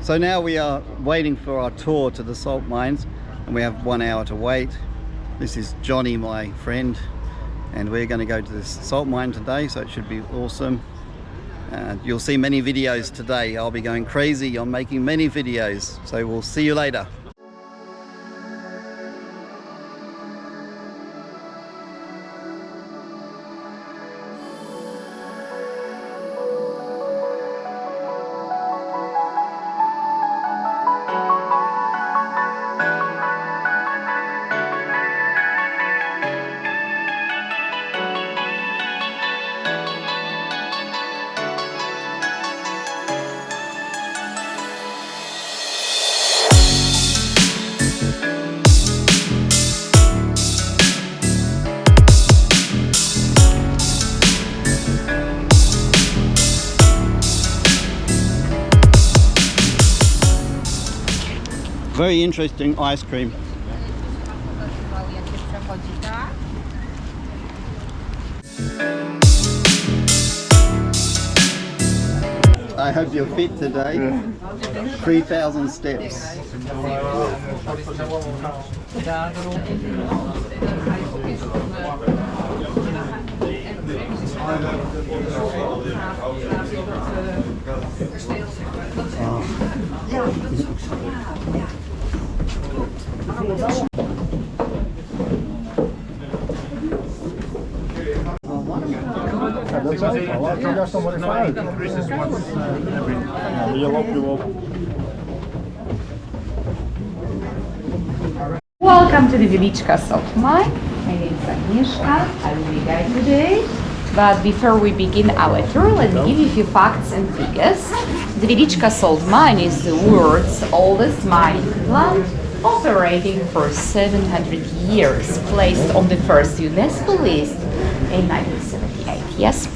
So now we are waiting for our tour to the salt mines, and we have 1 hour to wait. This is Johnny, my friend, and we're going to go to this salt mine today, so it should be awesome. You'll see many videos today. I'll be going crazy. I'm making many videos, so we'll see you later. Very interesting ice cream. I hope you're fit today. 3,000 steps. Welcome to the Wieliczka salt mine. My name is Agnieszka. I will be your guide today. But before we begin our tour, let me give you a few facts and figures. The Wieliczka salt mine is the world's oldest mining plant, operating for 700 years, placed on the first UNESCO list in 1978. Yes,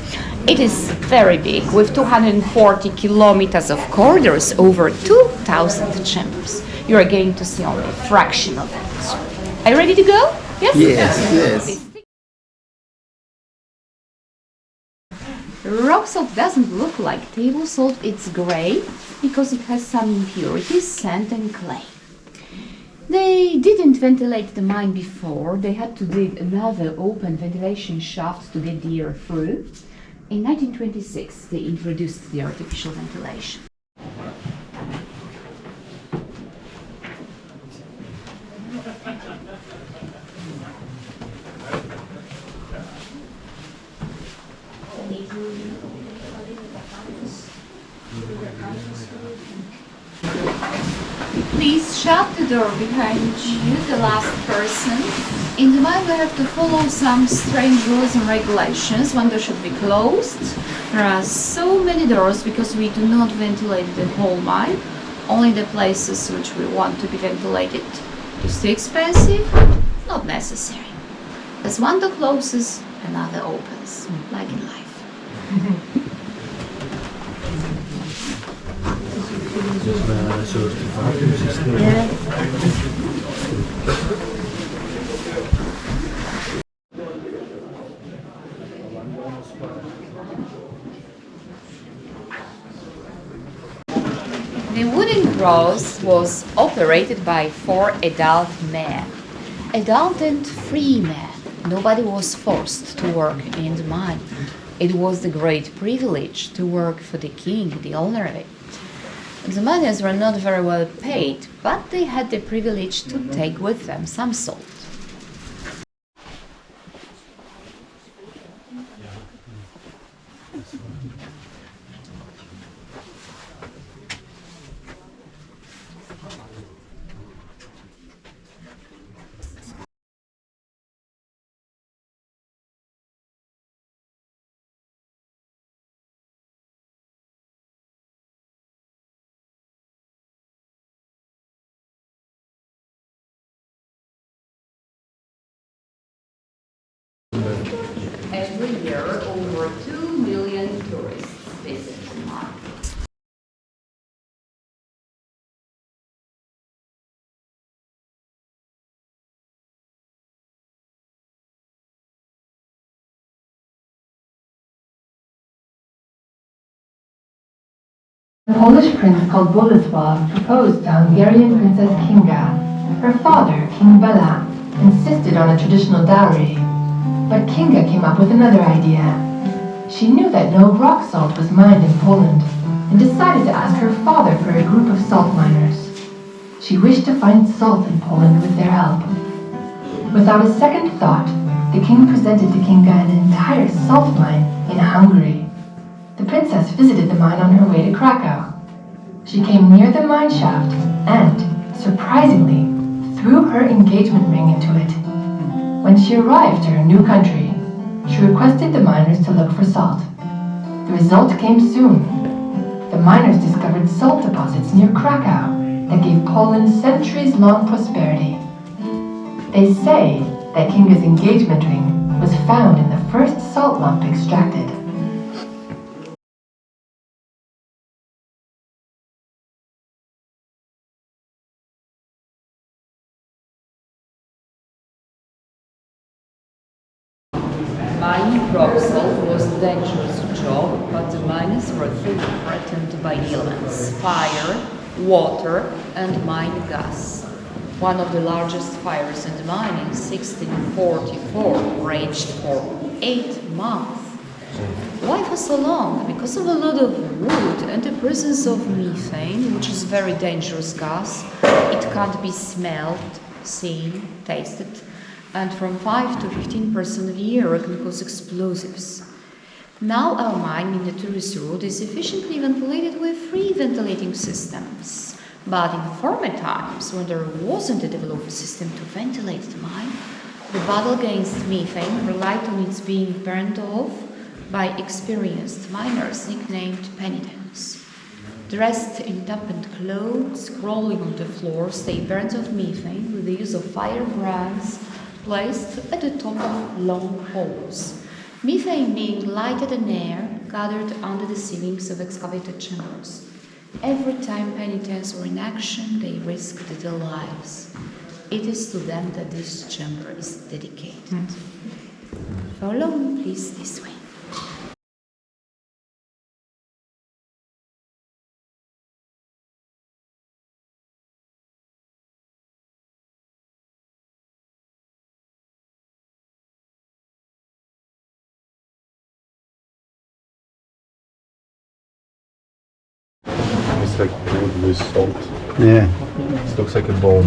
it is very big, with 240 kilometers of corridors, over 2,000 chambers. You are going to see only a fraction of it. Are you ready to go? Yes? Yes. Rock salt doesn't look like table salt, it's grey because it has some impurities, sand and clay. They didn't ventilate the mine before, they had to dig another open ventilation shaft to get the air through. In 1926 they introduced the artificial ventilation. Please shut the door behind you, the last person. In the mine we have to follow some strange rules and regulations. One door should be closed. There are so many doors because we do not ventilate the whole mine, only the places which we want to be ventilated. It's too expensive? Not necessary. As one door closes, another opens, like in life. The wooden cross was operated by 4 adult men. Adult and free men. Nobody was forced to work in the mine. It was the great privilege to work for the king, the owner of it. The miners were not very well paid, but they had the privilege to take with them some salt. Every year, over 2 million tourists visit the mine. A Polish prince called Bolesław proposed to Hungarian Princess Kinga. Her father, King Bela, insisted on a traditional dowry. But Kinga came up with another idea. She knew that no rock salt was mined in Poland and decided to ask her father for a group of salt miners. She wished to find salt in Poland with their help. Without a second thought, the king presented to Kinga an entire salt mine in Hungary. The princess visited the mine on her way to Krakow. She came near the mine shaft and, surprisingly, threw her engagement ring into it. When she arrived to her new country, she requested the miners to look for salt. The result came soon. The miners discovered salt deposits near Krakow that gave Poland centuries-long prosperity. They say that Kinga's engagement ring was found in the first salt lump extracted. Mining rock salt was a dangerous job, but the miners were threatened by elements: fire, water, and mine gas. One of the largest fires in the mine in 1644 raged for 8 months. Why for so long? Because of a lot of wood and the presence of methane, which is a very dangerous gas. It can't be smelled, seen, tasted, and from 5 to 15% of the air can cause explosives. Now our mine in the tourist route is efficiently ventilated with 3 ventilating systems. But in former times, when there wasn't a developed system to ventilate the mine, the battle against methane relied on its being burned off by experienced miners nicknamed penitents. Dressed in dampened clothes, crawling on the floors, they burned off methane with the use of firebrands placed at the top of long poles. Methane being lighted and air gathered under the ceilings of excavated chambers. Every time penitents were in action, they risked their lives. It is to them that this chamber is dedicated. Follow me, please, this way. It's like filled with salt. Yeah. It looks like a bone.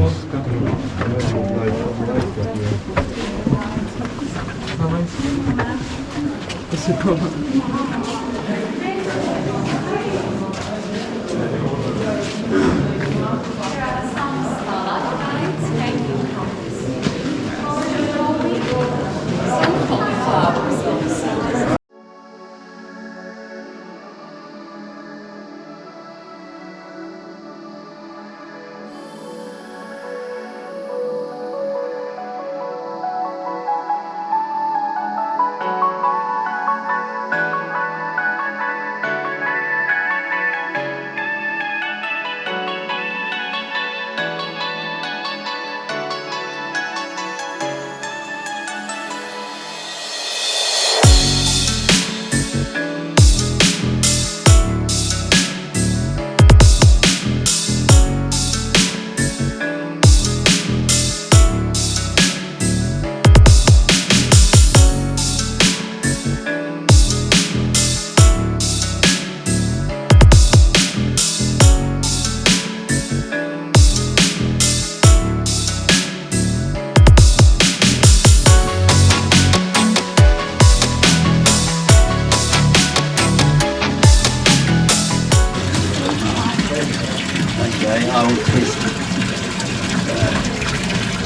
Okay, I will twist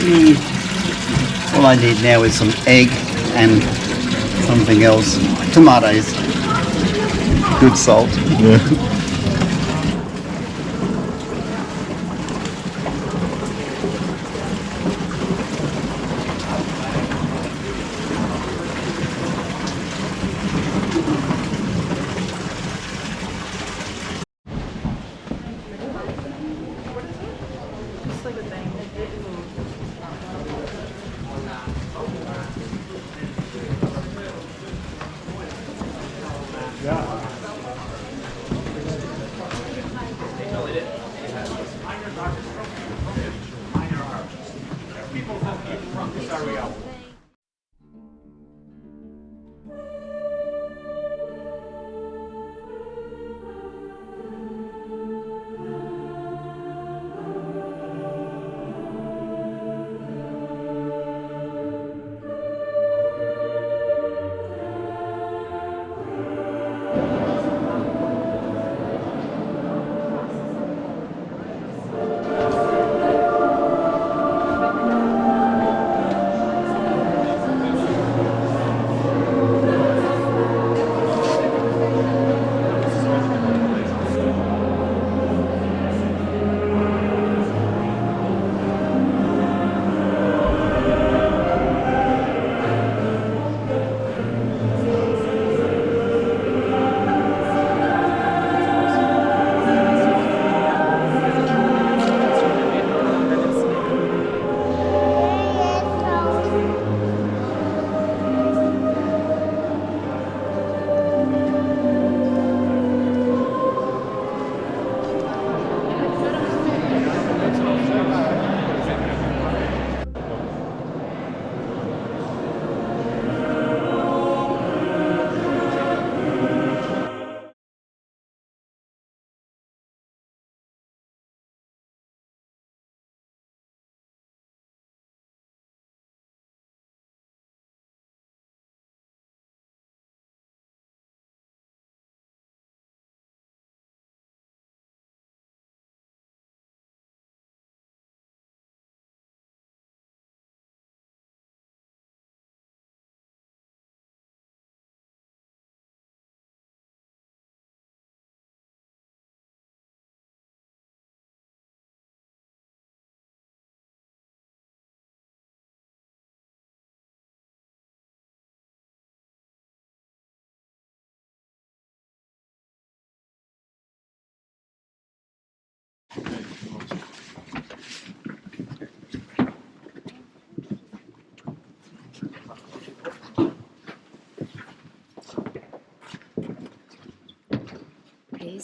it. All I need now is some egg and something else. Tomatoes. Good salt. Yeah.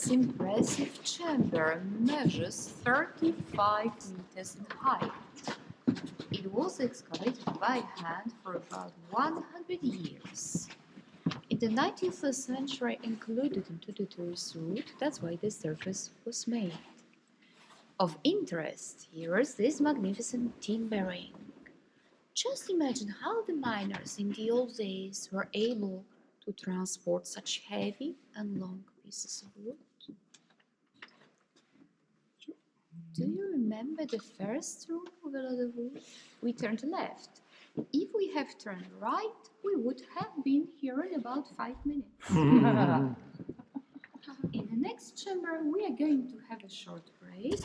This impressive chamber measures 35 meters in height. It was excavated by hand for about 100 years. In the 19th century, included into the tourist route, that's why the surface was made. Of interest, here is this magnificent timbering. Just imagine how the miners in the old days were able to transport such heavy and long pieces of wood. Do you remember the first room with a lot of wood? We turned left. If we have turned right, we would have been here in about 5 minutes. In the next chamber, we are going to have a short break.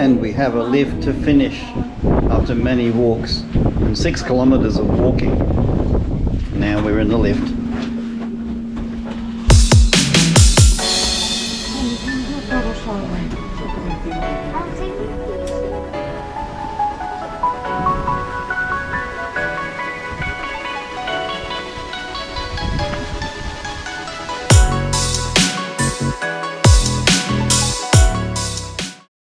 and we have a lift to finish after many walks and 6 kilometers of walking. Now we're in the lift.